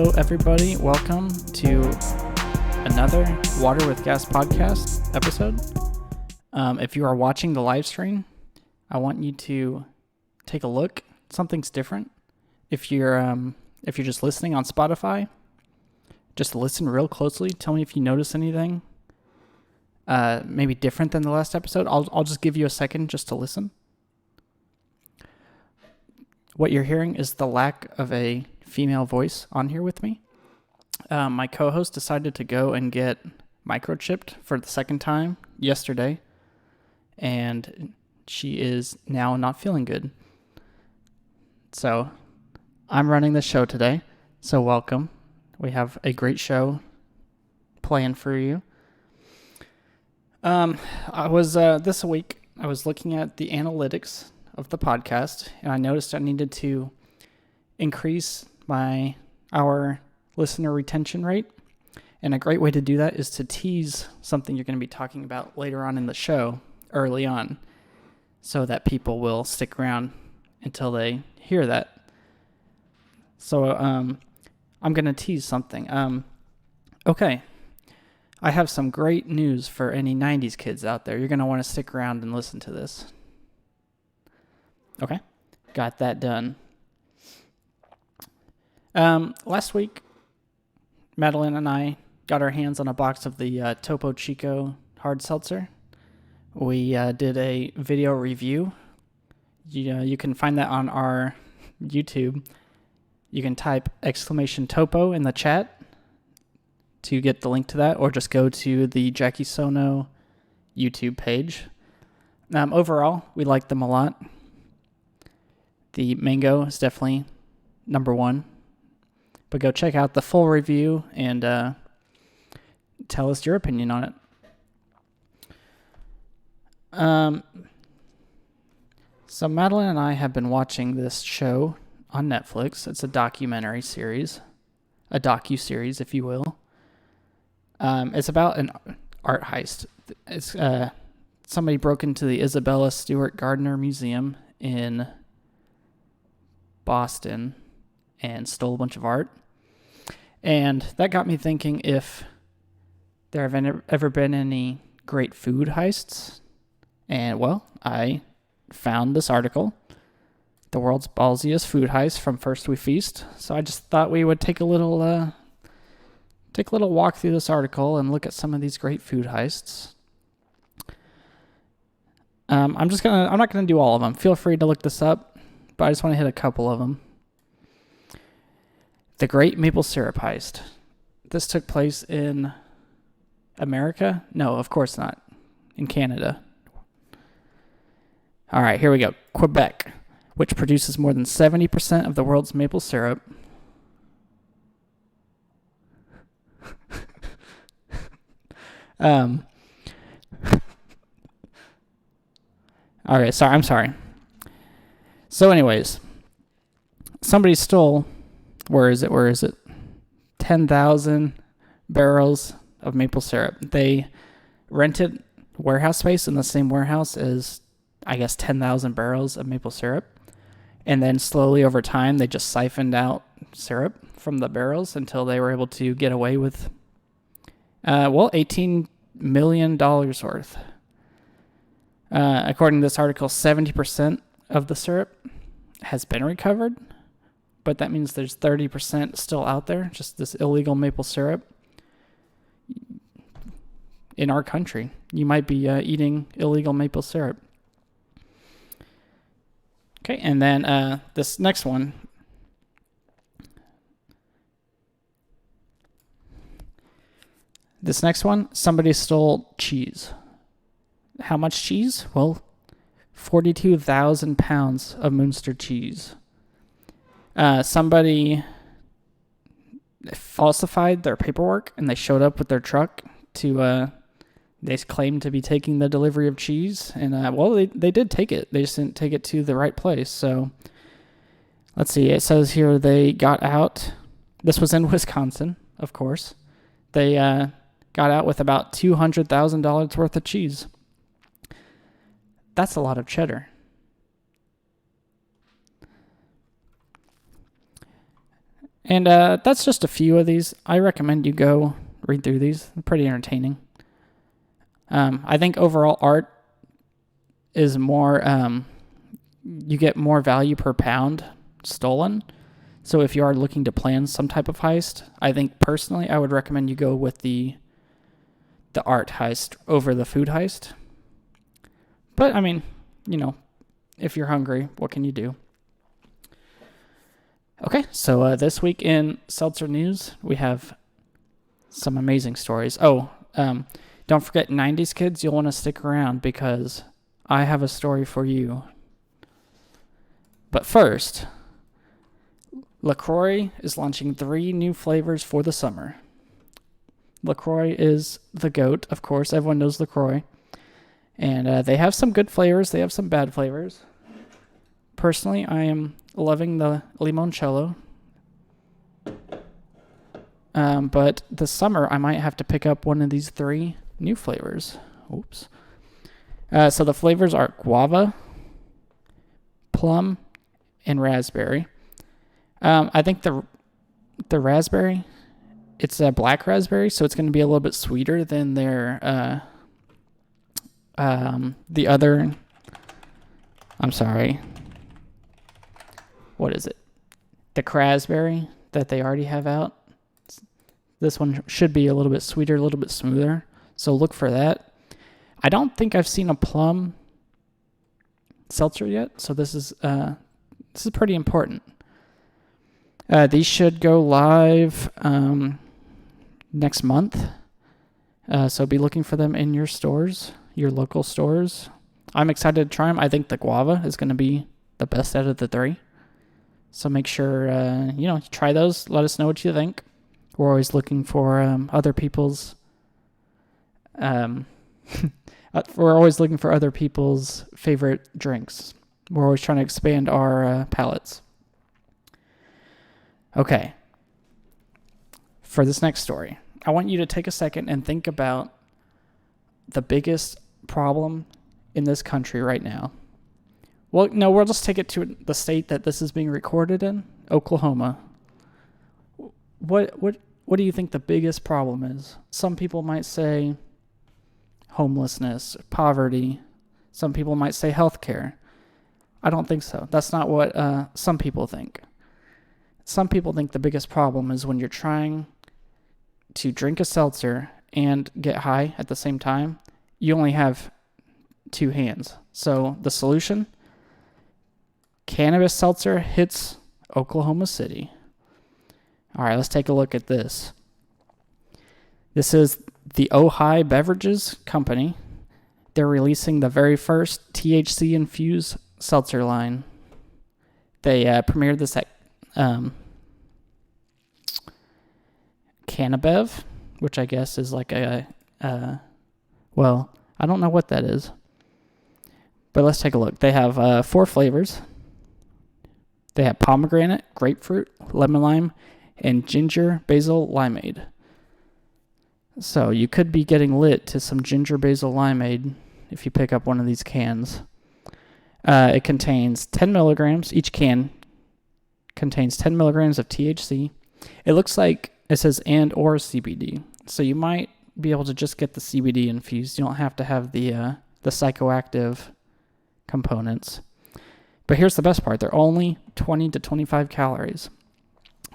Hello, everybody. Welcome to another Water with Gas podcast episode. If you are watching the live stream, I want you to take a look. Something's different. If you're just listening on Spotify, just listen real closely. Tell me if you notice anything maybe different than the last episode. I'll just give you a second just to listen. What you're hearing is the lack of a female voice on here with me. My co-host decided to go and get microchipped for the second time yesterday, and she is now not feeling good. So I'm running the show today, so welcome. We have a great show planned for you. This week, I was looking at the analytics of the podcast, and I noticed I needed to increase our listener retention rate. And a great way to do that is to tease something you're going to be talking about later on in the show early on, so that people will stick around until they hear that. So I'm going to tease something. Okay. I have some great news for any 90s kids out there. You're going to want to stick around and listen to this. Okay, got that done. Last week, Madeline and I got our hands on a box of the Topo Chico hard seltzer. We did a video review. You can find that on our YouTube. You can type !Topo in the chat to get the link to that, or just go to the Jackie Sono YouTube page. Overall, we like them a lot. The mango is definitely number one. But go check out the full review and tell us your opinion on it. So Madeline and I have been watching this show on Netflix. It's a documentary series. A docu-series, if you will. It's about an art heist. It's somebody broke into the Isabella Stewart Gardner Museum in Boston and stole a bunch of art. And that got me thinking if there have ever been any great food heists. And, well, I found this article, The World's Ballsiest Food Heist from First We Feast. So I just thought we would take a little walk through this article and look at some of these great food heists. I'm not gonna do all of them. Feel free to look this up, but I just want to hit a couple of them. The Great Maple Syrup Heist. This took place in America? No, of course not. In Canada. All right, here we go. Quebec, which produces more than 70% of the world's maple syrup. All right, I'm sorry. So anyways, somebody stole, where is it? 10,000 barrels of maple syrup. They rented warehouse space in the same warehouse as, 10,000 barrels of maple syrup. And then slowly over time, they just siphoned out syrup from the barrels until they were able to get away with, $18 million worth. According to this article, 70% of the syrup has been recovered, but that means there's 30% still out there, just this illegal maple syrup. In our country, you might be eating illegal maple syrup. Okay, and then this next one. Somebody stole cheese. How much cheese? Well, 42,000 pounds of Munster cheese. Somebody falsified their paperwork, and they showed up with their truck to, they claimed to be taking the delivery of cheese, and, they did take it. They just didn't take it to the right place. So, let's see. It says here they got out. This was in Wisconsin, of course. They got out with about $200,000 worth of cheese. That's a lot of cheddar. And that's just a few of these. I recommend you go read through these. They're pretty entertaining. I think overall art is more, you get more value per pound stolen. So if you are looking to plan some type of heist, I think personally I would recommend you go with the art heist over the food heist. But I mean, if you're hungry, what can you do? Okay, so this week in Seltzer News, we have some amazing stories. Oh, don't forget 90s kids, you'll want to stick around because I have a story for you. But first, Croix is launching 3 new flavors for the summer. Croix is the GOAT, of course. Everyone knows Croix. And they have some good flavors. They have some bad flavors. Personally, I am loving the limoncello. But this summer, I might have to pick up one of these 3 new flavors. Oops. So the flavors are guava, plum, and raspberry. I think the raspberry, it's a black raspberry, so it's going to be a little bit sweeter than their the other. I'm sorry. What is it? The crazzberry that they already have out. This one should be a little bit sweeter, a little bit smoother. So look for that. I don't think I've seen a plum seltzer yet, so this is pretty important. These should go live next month. So be looking for them in your stores, your local stores. I'm excited to try them. I think the guava is going to be the best out of the 3. So make sure, try those. Let us know what you think. We're always looking for other people's... we're always looking for other people's favorite drinks. We're always trying to expand our palates. Okay. For this next story, I want you to take a second and think about the biggest problem in this country right now. Well, no, we'll just take it to the state that this is being recorded in, Oklahoma. What do you think the biggest problem is? Some people might say homelessness, poverty. Some people might say healthcare. I don't think so. That's not what some people think. Some people think the biggest problem is when you're trying to drink a seltzer and get high at the same time, you only have 2 hands. So the solution, cannabis seltzer hits Oklahoma City. All right, let's take a look at this. This is the Ojai Beverages Company. They're releasing the very first THC infused seltzer line. They premiered this at Cannabev, which I guess is like I don't know what that is. But let's take a look. They have 4 flavors. They have pomegranate, grapefruit, lemon lime, and ginger basil limeade. So you could be getting lit to some ginger basil limeade if you pick up one of these cans. It contains 10 milligrams. Each can contains 10 milligrams of THC. It looks like it says and or CBD. So you might be able to just get the CBD infused. You don't have to have the psychoactive components. But here's the best part. They're only 20 to 25 calories.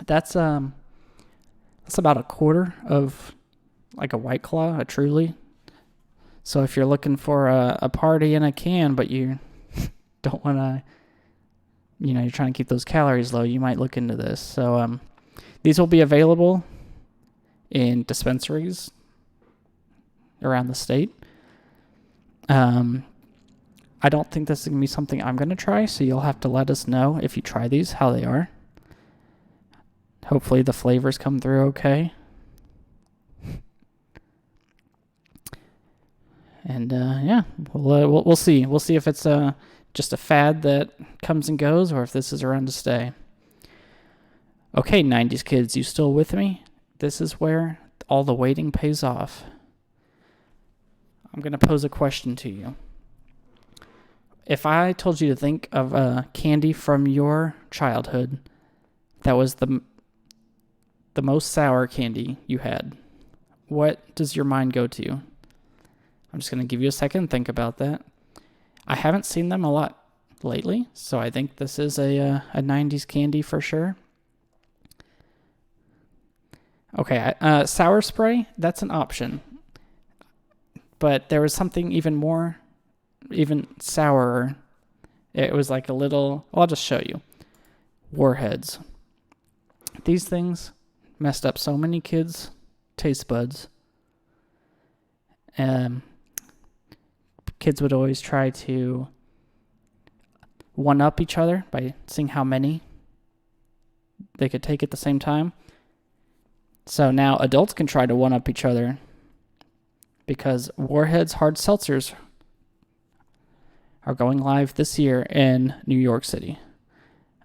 That's about a quarter of like a White Claw, a Truly. So if you're looking for a party in a can, but you don't want to, you're trying to keep those calories low, you might look into this. So these will be available in dispensaries around the state. I don't think this is going to be something I'm going to try, so you'll have to let us know if you try these, how they are. Hopefully the flavors come through okay. And we'll see. We'll see if it's just a fad that comes and goes, or if this is around to stay. Okay, 90s kids, you still with me? This is where all the waiting pays off. I'm going to pose a question to you. If I told you to think of a candy from your childhood that was the the most sour candy you had, what does your mind go to? I'm just going to give you a second, think about that. I haven't seen them a lot lately, so I think this is a 90s candy for sure. Okay, sour spray, that's an option. But there was something even sourer. It was like a little, I'll just show you. Warheads. These things messed up so many kids' taste buds. Kids would always try to one-up each other by seeing how many they could take at the same time. So now adults can try to one-up each other because Warheads hard seltzers are going live this year in New York City.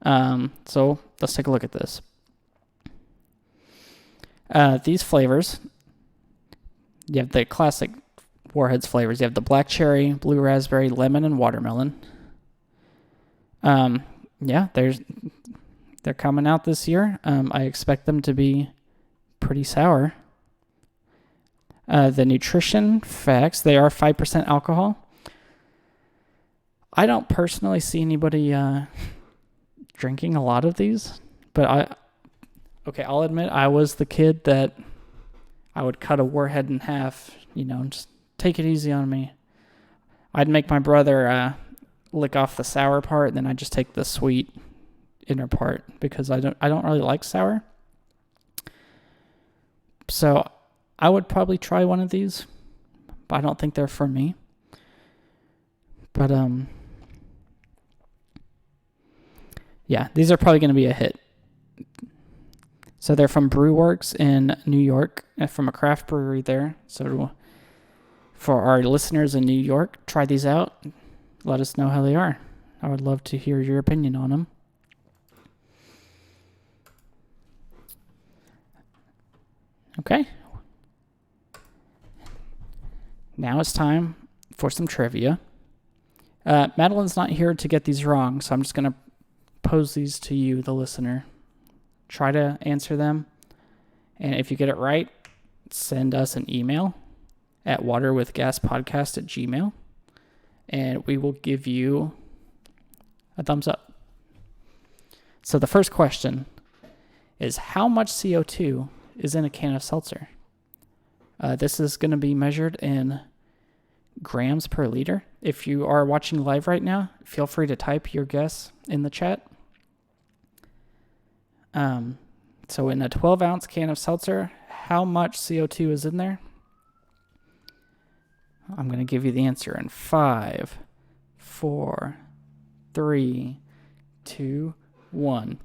So let's take a look at this. These flavors, you have the classic Warheads flavors. You have the black cherry, blue raspberry, lemon, and watermelon. Yeah, they're coming out this year. I expect them to be pretty sour. The nutrition facts, they are 5% alcohol. I don't personally see anybody drinking a lot of these, but I'll admit I was the kid that I would cut a Warhead in half, just take it easy on me. I'd make my brother lick off the sour part, and then I'd just take the sweet inner part because I don't really like sour. So I would probably try one of these, but I don't think they're for me. But yeah, these are probably going to be a hit. So they're from Brewworks in New York, from a craft brewery there. So for our listeners in New York, try these out. Let us know how they are. I would love to hear your opinion on them. Okay. Now it's time for some trivia. Madeline's not here to get these wrong, so I'm just going to pose these to you, the listener. Try to answer them. And if you get it right, send us an email at waterwithgaspodcast@gmail.com. And we will give you a thumbs up. So the first question is, how much CO2 is in a can of seltzer? This is going to be measured in grams per liter. If you are watching live right now, feel free to type your guess in the chat. So in a 12-ounce can of seltzer, how much CO2 is in there? I'm going to give you the answer in 5, 4, 3, 2, 1.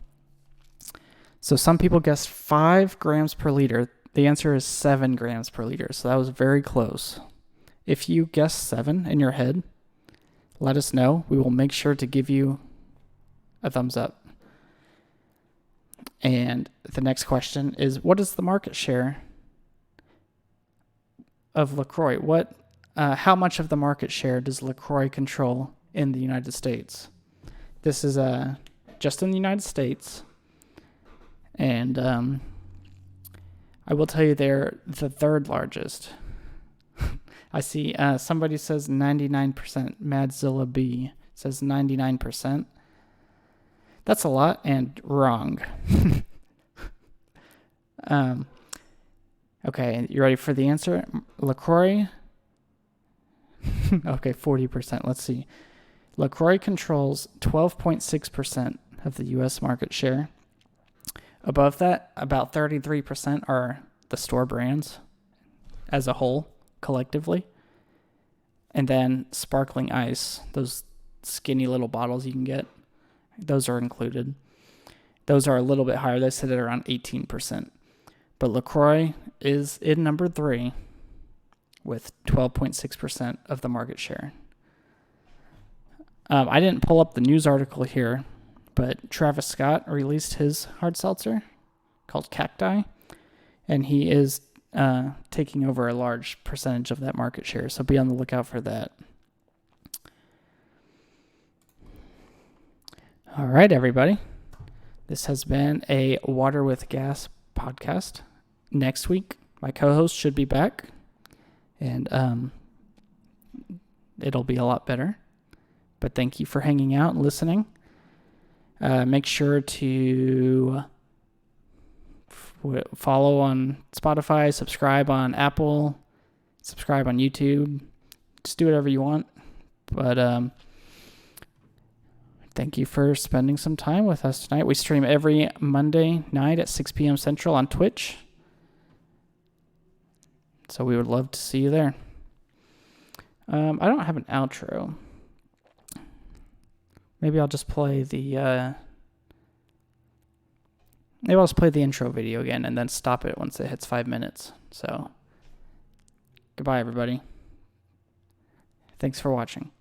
So some people guessed 5 grams per liter. The answer is 7 grams per liter. So that was very close. If you guessed 7 in your head, let us know. We will make sure to give you a thumbs up. And the next question is, what is the market share of LaCroix? How much of the market share does LaCroix control in the United States? This is just in the United States. And I will tell you they're the third largest. I see somebody says 99%. Madzilla B says 99%. That's a lot and wrong. Okay, you ready for the answer? LaCroix. Okay, 40%. Let's see. LaCroix controls 12.6% of the U.S. market share. Above that, about 33% are the store brands as a whole, collectively. And then sparkling ice, those skinny little bottles you can get, those are included. Those are a little bit higher. They sit at around 18%. But LaCroix is in number 3 with 12.6% of the market share. I didn't pull up the news article here, but Travis Scott released his hard seltzer called Cacti, and he is taking over a large percentage of that market share, so be on the lookout for that. All right, everybody. This has been a Water with Gas podcast. Next week, my co-host should be back, and it'll be a lot better. But thank you for hanging out and listening. Make sure to follow on Spotify, subscribe on Apple, subscribe on YouTube. Just do whatever you want. But thank you for spending some time with us tonight. We stream every Monday night at 6 p.m. Central on Twitch. So we would love to see you there. I don't have an outro. Maybe I'll just play the intro video again and then stop it once it hits 5 minutes. So, goodbye, everybody. Thanks for watching.